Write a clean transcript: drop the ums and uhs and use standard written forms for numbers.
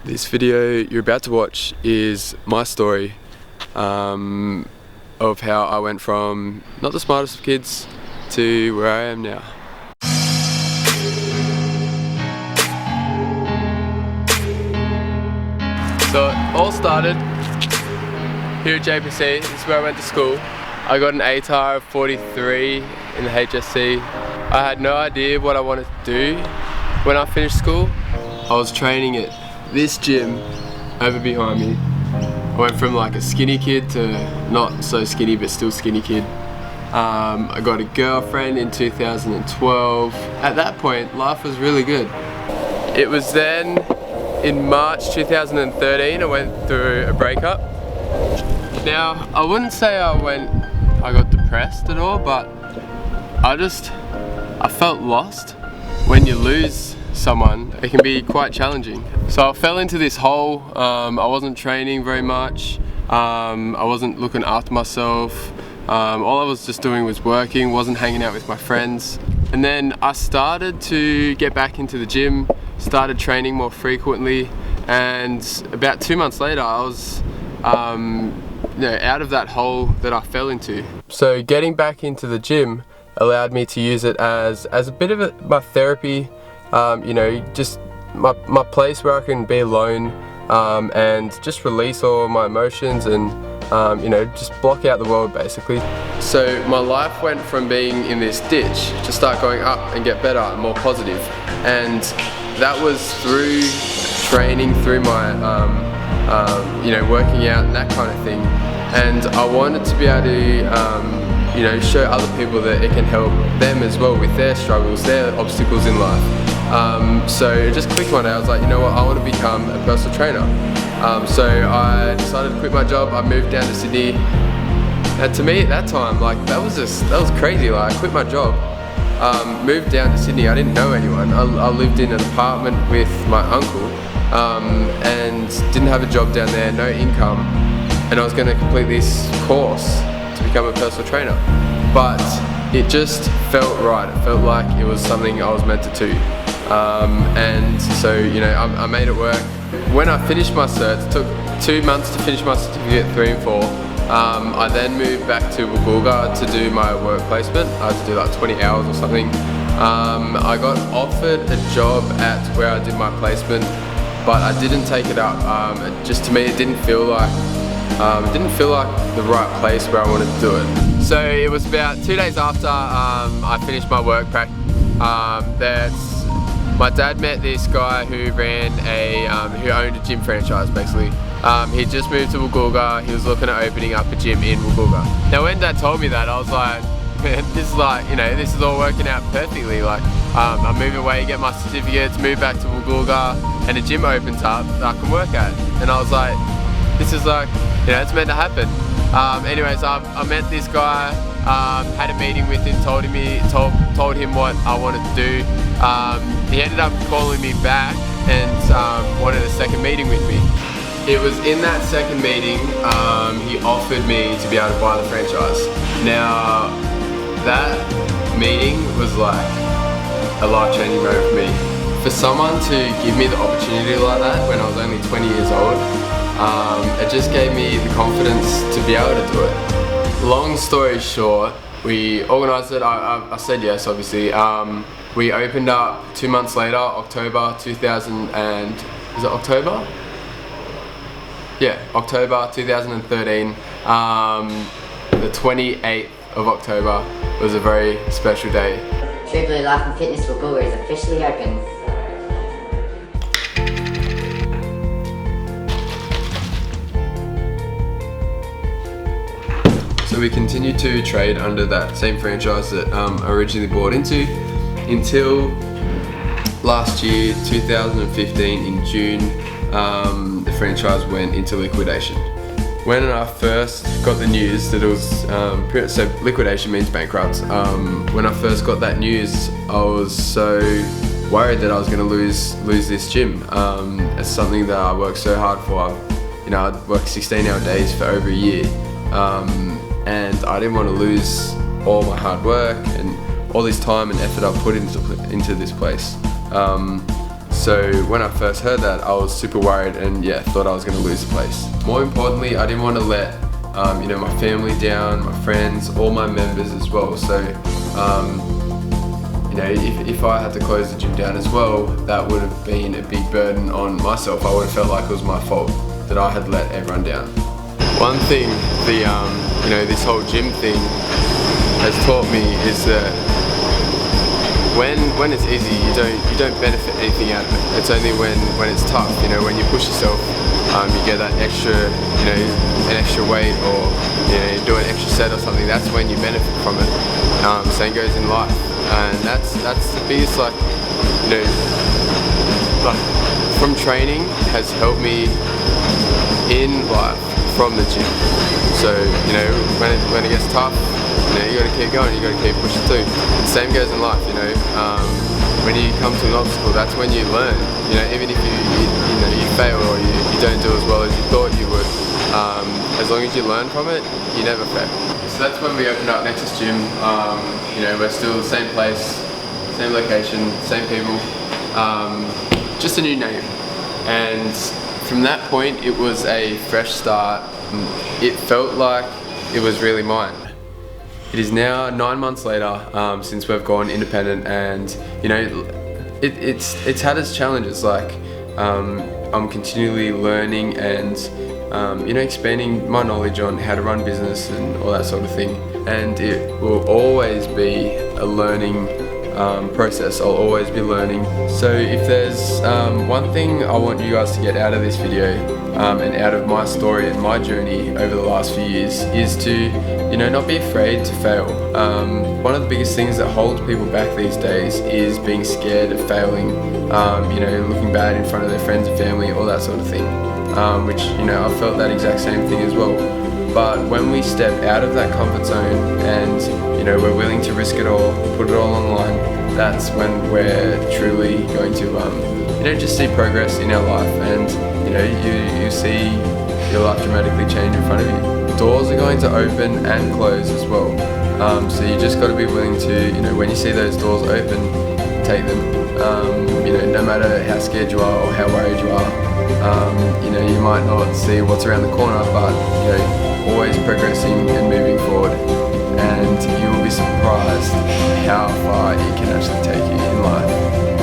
This video you're about to watch is my story of how I went from not the smartest of kids to where I am now. So it all started here at JPC. This is where I went to school. I got an ATAR of 43 in the HSC. I had no idea what I wanted to do when I finished school. I was training at this gym over behind me. I went from like a skinny kid to not so skinny but still skinny kid. I got a girlfriend in 2012. At that point, life was really good. It was then in March 2013 I went through a breakup. Now, I wouldn't say I got depressed at all, but I felt lost. When you lose someone, it can be quite challenging. So I fell into this hole. I wasn't training very much. I wasn't looking after myself. All I was just doing was working, wasn't hanging out with my friends. And then I started to get back into the gym, started training more frequently, and about 2 months later I was out of that hole that I fell into. So getting back into the gym allowed me to use it as a bit of my therapy, just my place where I can be alone and just release all my emotions and just block out the world basically. So my life went from being in this ditch to start going up and get better and more positive, and that was through training, through my working out and that kind of thing. And I wanted to be able to show other people that it can help them as well with their struggles, their obstacles in life. So it just clicked one day. I was like, you know what, I want to become a personal trainer. So I decided to quit my job. I moved down to Sydney. And to me at that time, that was crazy. I quit my job, moved down to Sydney. I didn't know anyone. I lived in an apartment with my uncle and didn't have a job down there, no income. And I was going to complete this course to become a personal trainer. But it just felt right. It felt like it was something I was meant to do. And so, I made it work. When I finished my certs, it took 2 months to finish my certificate 3 and 4. I then moved back to Woolgoolga to do my work placement. I had to do like 20 hours or something. I got offered a job at where I did my placement, but I didn't take it up. To me, it didn't feel like the right place where I wanted to do it. So it was about 2 days after I finished my work practice that my dad met this guy who who owned a gym franchise basically. He just moved to Woolgoolga. He was looking at opening up a gym in Woolgoolga. Now when Dad told me that, I was like, man, this is all working out perfectly. I'm moving away, get my certificates, move back to Woolgoolga, and a gym opens up that I can work at. And I was like, this is it's meant to happen. Anyways, I met this guy, had a meeting with him, told him what I wanted to do. He ended up calling me back and wanted a second meeting with me. It was in that second meeting he offered me to be able to buy the franchise. Now that meeting was like a life-changing moment for me. For someone to give me the opportunity like that when I was only 20 years old, it just gave me the confidence to be able to do it. Long story short, we organised it. I said yes, obviously. We opened up 2 months later, October 2000 and is it October? Yeah, October 2013. The 28th of October was a very special day. True Blue Life and Fitness Woolgoolga is officially open. So we continued to trade under that same franchise that I originally bought into until last year, 2015, in June, the franchise went into liquidation. When I first got the news that it was, so liquidation means bankrupt. When I first got that news, I was so worried that I was going to lose this gym. It's something that I worked so hard for. I'd worked 16-hour days for over a year. And I didn't want to lose all my hard work and all this time and effort I put into this place. So when I first heard that, I was super worried and yeah, thought I was going to lose the place. More importantly, I didn't want to let my family down, my friends, all my members as well. So if I had to close the gym down as well, that would have been a big burden on myself. I would have felt like it was my fault that I had let everyone down. One thing this whole gym thing has taught me is that when it's easy, you don't benefit anything out of it. It's only when it's tough, when you push yourself, you get that extra, an extra weight, or you do an extra set or something. That's when you benefit from it. Same goes in life, and that's the biggest from training has helped me in life from the gym. So when it gets tough, you gotta keep going, you gotta keep pushing through. The same goes in life, when you come to an obstacle, that's when you learn. Even if you fail or you don't do as well as you thought you would, as long as you learn from it, you never fail. So that's when we opened up Nexus Gym. We're still the same place, same location, same people, just a new name. And from that point, it was a fresh start. It felt like it was really mine. It is now 9 months later since we've gone independent, and it's had its challenges. I'm continually learning and expanding my knowledge on how to run business and all that sort of thing. And it will always be a learning process. I'll always be learning. So if there's one thing I want you guys to get out of this video and out of my story and my journey over the last few years is to not be afraid to fail. One of the biggest things that holds people back these days is being scared of failing, looking bad in front of their friends and family, all that sort of thing, which I felt that exact same thing as well. But when we step out of that comfort zone and we're willing to risk it all, put it all on the line, that's when we're truly going to just see progress in our life, and you see your life dramatically change in front of you. Doors are going to open and close as well, so you just got to be willing to when you see those doors open, take them. No matter how scared you are or how worried you are, you might not see what's around the corner, but always progressing and moving forward, and you will be surprised how far it can actually take you in life.